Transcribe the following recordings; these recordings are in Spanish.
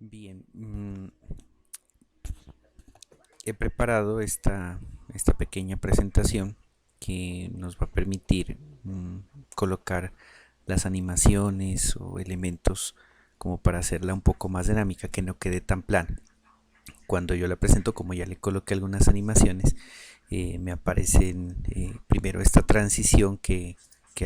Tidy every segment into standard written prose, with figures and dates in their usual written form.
Bien, he preparado esta pequeña presentación que nos va a permitir colocar las animaciones o elementos como para hacerla un poco más dinámica, que no quede tan plana. Cuando yo la presento, como ya le coloqué algunas animaciones, me aparecen primero esta transición que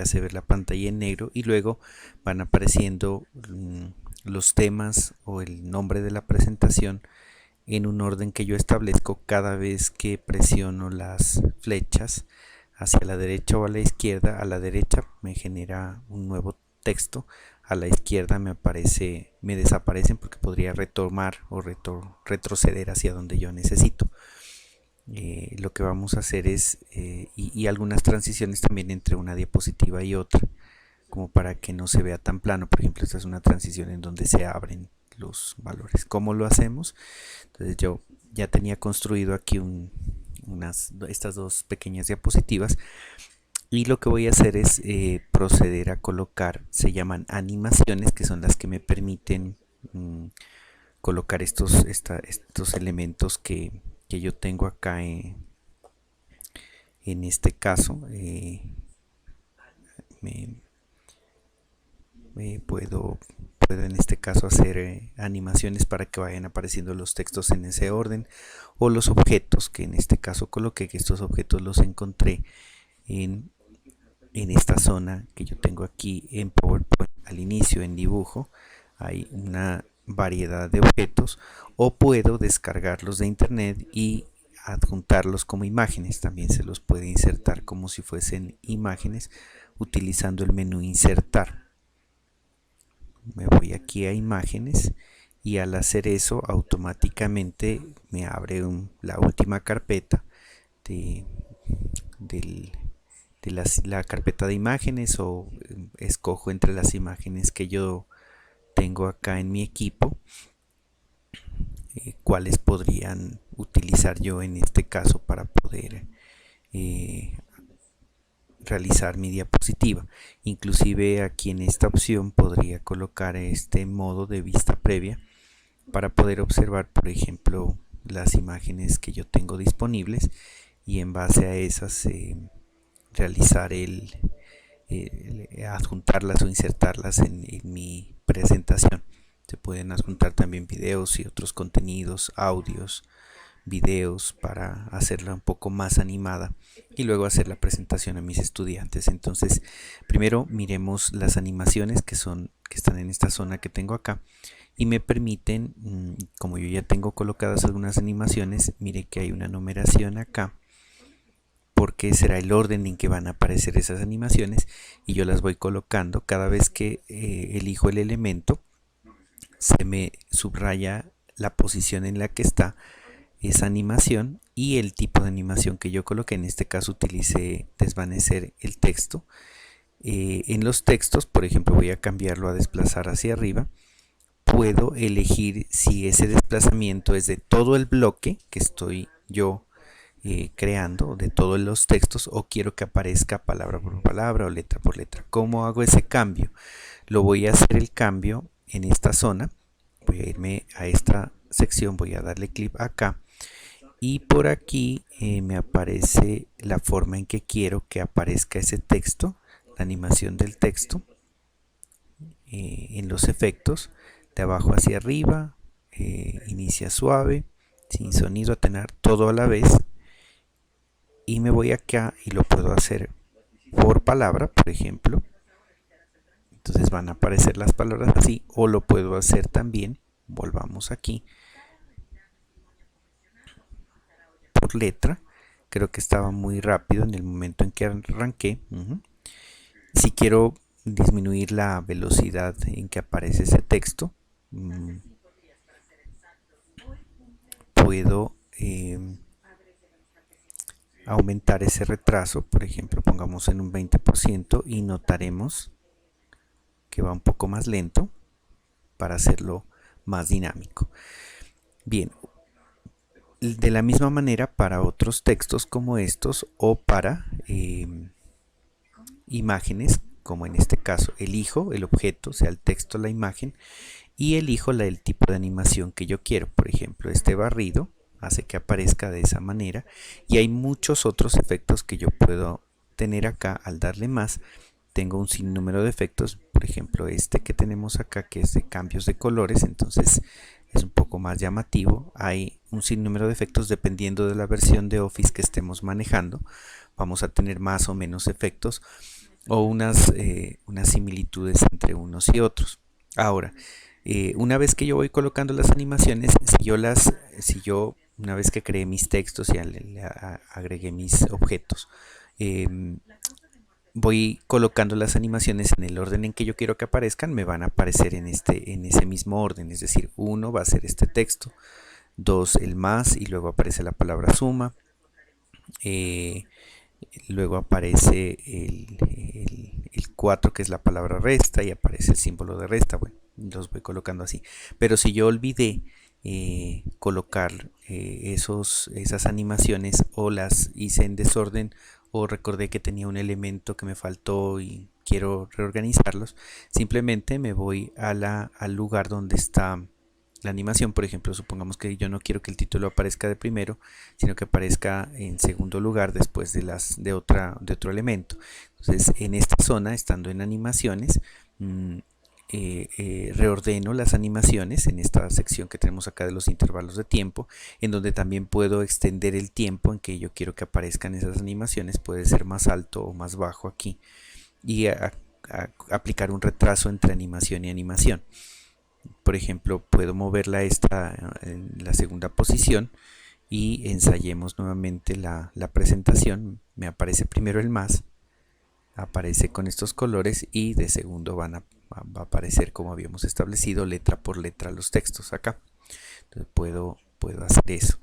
hace ver la pantalla en negro, y luego van apareciendo los temas o el nombre de la presentación en un orden que yo establezco cada vez que presiono las flechas hacia la derecha o a la izquierda. A la derecha me genera un nuevo texto, a la izquierda me desaparecen porque podría retomar o retroceder hacia donde yo necesito. Lo que vamos a hacer es, y algunas transiciones también entre una diapositiva y otra, como para que no se vea tan plano. Por ejemplo, esta es una transición en donde se abren los valores. ¿Cómo lo hacemos? Entonces yo ya tenía construido aquí estas dos pequeñas diapositivas, y lo que voy a hacer es proceder a colocar, se llaman animaciones, que son las que me permiten colocar estos elementos que yo tengo acá en este caso. Me, puedo en este caso hacer animaciones para que vayan apareciendo los textos en ese orden, o los objetos que en este caso coloqué, que estos objetos los encontré en, en esta zona que yo tengo aquí en PowerPoint. Al inicio, en dibujo, hay una variedad de objetos, o puedo descargarlos de internet y adjuntarlos como imágenes. También se los puede insertar como si fuesen imágenes utilizando el menú insertar. Me voy aquí a imágenes, y al hacer eso automáticamente me abre la última carpeta de, del, la carpeta de imágenes, o escojo entre las imágenes que yo tengo acá en mi equipo, cuáles podrían utilizar yo en este caso para poder realizar mi diapositiva. Inclusive aquí en esta opción podría colocar este modo de vista previa para poder observar, por ejemplo, las imágenes que yo tengo disponibles, y en base a esas realizar adjuntarlas o insertarlas en mi presentación. Se pueden adjuntar también videos y otros contenidos, audios, videos, para hacerla un poco más animada y luego hacer la presentación a mis estudiantes. Entonces, primero miremos las animaciones que están en esta zona que tengo acá, y me permiten, como yo ya tengo colocadas algunas animaciones, mire que hay una numeración acá porque será el orden en que van a aparecer esas animaciones, y yo las voy colocando. Cada vez que elijo el elemento, se me subraya la posición en la que está esa animación y el tipo de animación que yo coloqué. En este caso utilicé desvanecer el texto. En los textos, por ejemplo, voy a cambiarlo a desplazar hacia arriba. Puedo elegir si ese desplazamiento es de todo el bloque que estoy yo creando, de todos los textos, o quiero que aparezca palabra por palabra o letra por letra. ¿Cómo hago ese cambio? Lo voy a hacer el cambio en esta zona. Voy a irme a esta sección, voy a darle clic acá, y por aquí me aparece la forma en que quiero que aparezca ese texto, la animación del texto, en los efectos, de abajo hacia arriba, inicia suave, sin sonido, a tener todo a la vez, y me voy acá y lo puedo hacer por palabra, por ejemplo. Entonces van a aparecer las palabras así, o lo puedo hacer también, volvamos aquí, por letra. Creo que estaba muy rápido en el momento en que arranqué. Si quiero disminuir la velocidad en que aparece ese texto, puedo aumentar ese retraso. Por ejemplo, pongamos en un 20%, y notaremos que va un poco más lento para hacerlo más dinámico. Bien, de la misma manera para otros textos como estos, o para imágenes, como en este caso elijo el objeto, sea el texto o la imagen, y elijo el tipo de animación que yo quiero. Por ejemplo, este barrido hace que aparezca de esa manera, y hay muchos otros efectos que yo puedo tener acá. Al darle más, tengo un sinnúmero de efectos. Por ejemplo, este que tenemos acá, que es de cambios de colores, entonces es un poco más llamativo. Hay un sinnúmero de efectos dependiendo de la versión de Office que estemos manejando. Vamos a tener más o menos efectos o unas similitudes entre unos y otros. Ahora, una vez que yo voy colocando las animaciones, si yo una vez que creé mis textos y agregué mis objetos, eh, voy colocando las animaciones en el orden en que yo quiero que aparezcan, me van a aparecer en ese mismo orden. Es decir, uno va a ser este texto, dos el más, y luego aparece la palabra suma, eh, luego aparece el 4, que es la palabra resta, y aparece el símbolo de resta. Bueno, los voy colocando así. Pero si yo olvidé colocar esas animaciones, o las hice en desorden, o recordé que tenía un elemento que me faltó y quiero reorganizarlos, simplemente me voy al lugar donde está la animación. Por ejemplo, supongamos que yo no quiero que el título aparezca de primero, sino que aparezca en segundo lugar después de otro elemento. Entonces, en esta zona, estando en animaciones, reordeno las animaciones en esta sección que tenemos acá de los intervalos de tiempo, en donde también puedo extender el tiempo en que yo quiero que aparezcan esas animaciones. Puede ser más alto o más bajo aquí, y aplicar un retraso entre animación y animación. Por ejemplo, puedo moverla en la segunda posición, y ensayemos nuevamente la presentación. Me aparece primero el más, aparece con estos colores, y de segundo va a aparecer, como habíamos establecido, letra por letra los textos acá. Entonces puedo hacer eso.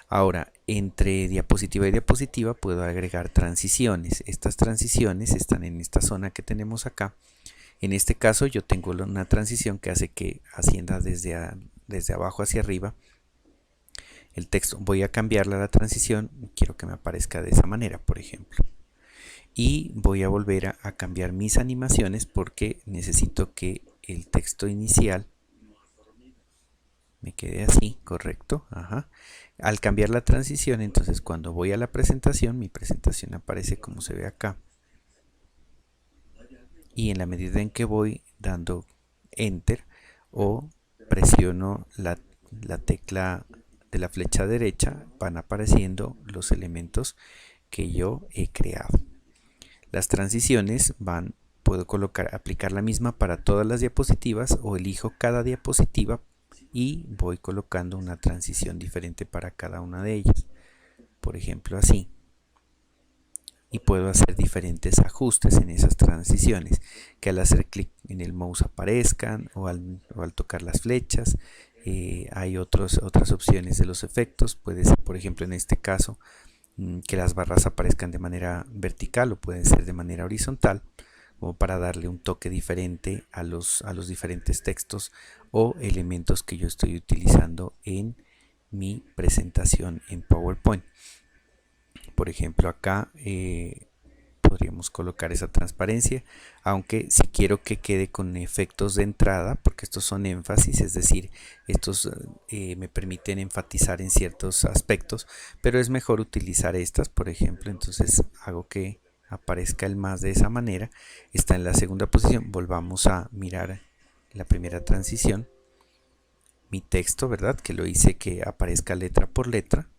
Ahora, entre diapositiva y diapositiva puedo agregar transiciones. Estas transiciones están en esta zona que tenemos acá. En este caso yo tengo una transición que hace que ascienda desde abajo hacia arriba el texto. Voy a cambiarla a la transición, quiero que me aparezca de esa manera, por ejemplo. Y voy a volver a cambiar mis animaciones, porque necesito que el texto inicial me quede así, correcto. Ajá. Al cambiar la transición, entonces cuando voy a la presentación, mi presentación aparece como se ve acá. Y en la medida en que voy dando enter o presiono la tecla de la flecha derecha, van apareciendo los elementos que yo he creado. Las transiciones puedo aplicar la misma para todas las diapositivas, o elijo cada diapositiva y voy colocando una transición diferente para cada una de ellas. Por ejemplo, así. Y puedo hacer diferentes ajustes en esas transiciones, que al hacer clic en el mouse aparezcan, o al tocar las flechas. Hay otras opciones de los efectos. Puede ser, por ejemplo, en este caso, que las barras aparezcan de manera vertical, o pueden ser de manera horizontal, como para darle un toque diferente a los diferentes textos o elementos que yo estoy utilizando en mi presentación en PowerPoint. Por ejemplo, acá podríamos colocar esa transparencia, aunque si quiero que quede con efectos de entrada, porque estos son énfasis, es decir, estos me permiten enfatizar en ciertos aspectos, pero es mejor utilizar estas. Por ejemplo, entonces hago que aparezca el más de esa manera. Está en la segunda posición. Volvamos a mirar la primera transición, mi texto, ¿verdad? Que lo hice que aparezca letra por letra.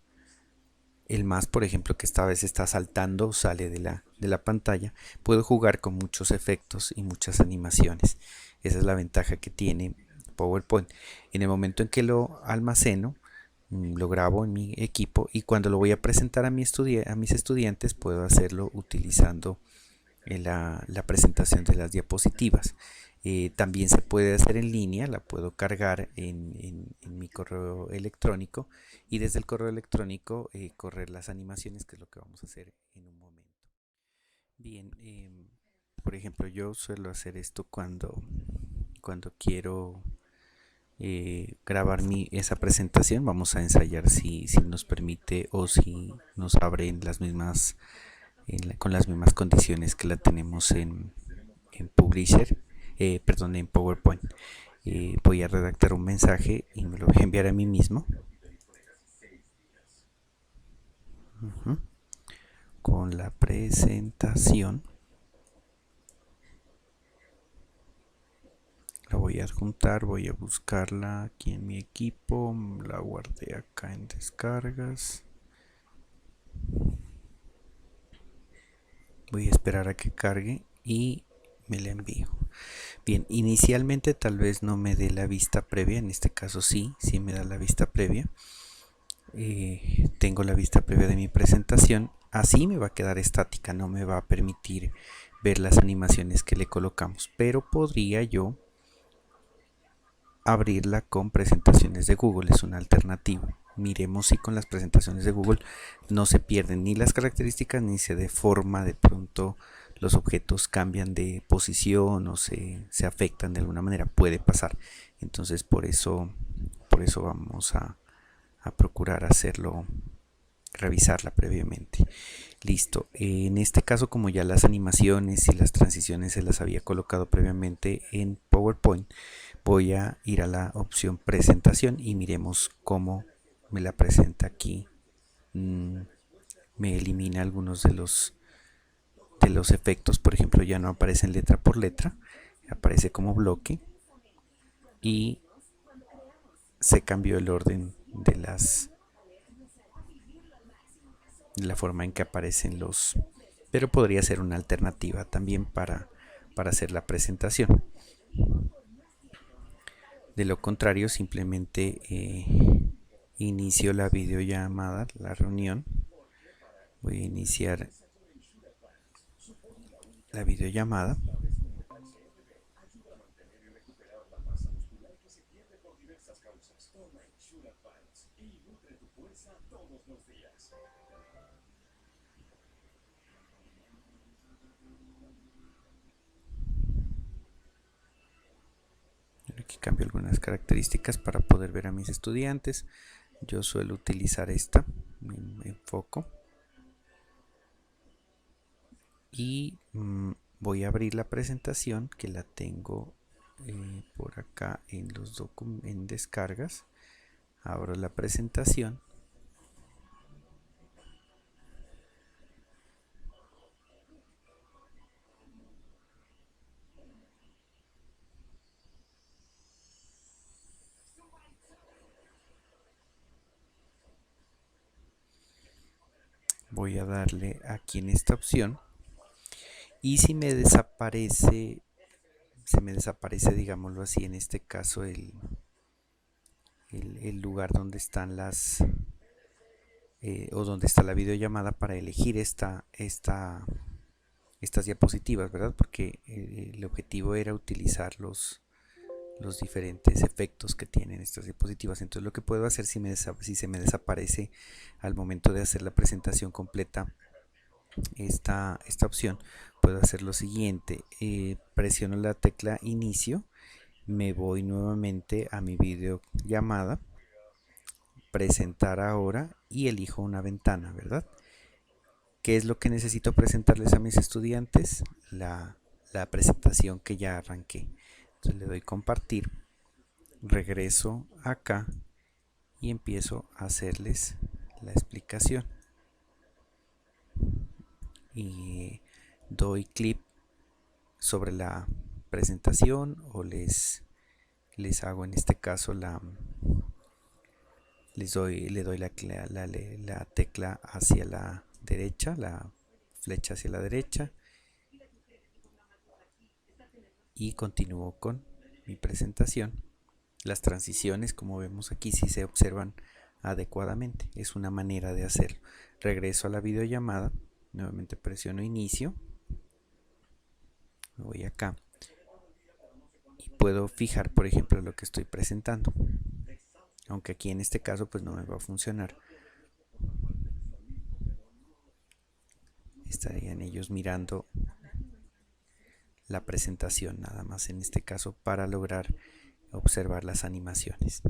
El más, por ejemplo, que esta vez está saltando, sale de la pantalla. Puedo jugar con muchos efectos y muchas animaciones. Esa es la ventaja que tiene PowerPoint. En el momento en que lo almaceno, lo grabo en mi equipo, y cuando lo voy a presentar a mis estudiantes, puedo hacerlo utilizando la presentación de las diapositivas. También se puede hacer en línea, la puedo cargar en mi correo electrónico, y desde el correo electrónico correr las animaciones, que es lo que vamos a hacer en un momento. Bien, por ejemplo, yo suelo hacer esto cuando quiero grabar esa presentación. Vamos a ensayar si nos permite, o si nos abre con las mismas condiciones que la tenemos en Publisher, perdón, en PowerPoint. voy a redactar un mensaje y me lo voy a enviar a mí mismo. Con la presentación la voy a adjuntar, voy a buscarla aquí en mi equipo, la guardé acá en descargas, voy a esperar a que cargue y me la envío. Bien, inicialmente tal vez no me dé la vista previa, en este caso sí me da la vista previa. Tengo la vista previa de mi presentación, así me va a quedar estática, no me va a permitir ver las animaciones que le colocamos, pero podría yo abrirla con presentaciones de Google, es una alternativa. Miremos si con las presentaciones de Google no se pierden ni las características ni se deforma, de pronto los objetos cambian de posición o se afectan de alguna manera, puede pasar. Entonces por eso vamos a procurar hacerlo, revisarla previamente. Listo, en este caso, como ya las animaciones y las transiciones se las había colocado previamente en PowerPoint, voy a ir a la opción presentación y miremos cómo me la presenta aquí. Me elimina algunos de los efectos, por ejemplo ya no aparecen letra por letra, aparece como bloque y se cambió el orden de la forma en que aparecen los, pero podría ser una alternativa también para hacer la presentación. De lo contrario, simplemente inicio la videollamada, la reunión. Voy a iniciar la videollamada. Aquí cambio algunas características para poder ver a mis estudiantes. Yo suelo utilizar esta, me enfoco. Y voy a abrir la presentación que la tengo por acá en los en descargas. Abro la presentación. Voy a darle aquí en esta opción y si me desaparece, digámoslo así, en este caso el lugar donde están las o donde está la videollamada, para elegir estas diapositivas, ¿verdad? Porque el objetivo era utilizar los diferentes efectos que tienen estas diapositivas. Entonces lo que puedo hacer si se me desaparece al momento de hacer la presentación completa esta opción, puedo hacer lo siguiente: presiono la tecla inicio, me voy nuevamente a mi videollamada, presentar ahora y elijo una ventana, ¿verdad? ¿Qué es lo que necesito presentarles a mis estudiantes? La presentación que ya arranqué. Entonces le doy compartir, regreso acá y empiezo a hacerles la explicación. Y doy clic sobre la presentación o les hago en este caso le doy la tecla hacia la derecha, la flecha hacia la derecha, y continúo con mi presentación. Las transiciones, como vemos aquí, sí se observan adecuadamente. Es una manera de hacerlo. Regreso a la videollamada, nuevamente presiono inicio, me voy acá y puedo fijar, por ejemplo, lo que estoy presentando, aunque aquí en este caso pues no me va a funcionar. Estarían ellos mirando la presentación nada más en este caso para lograr observar las animaciones.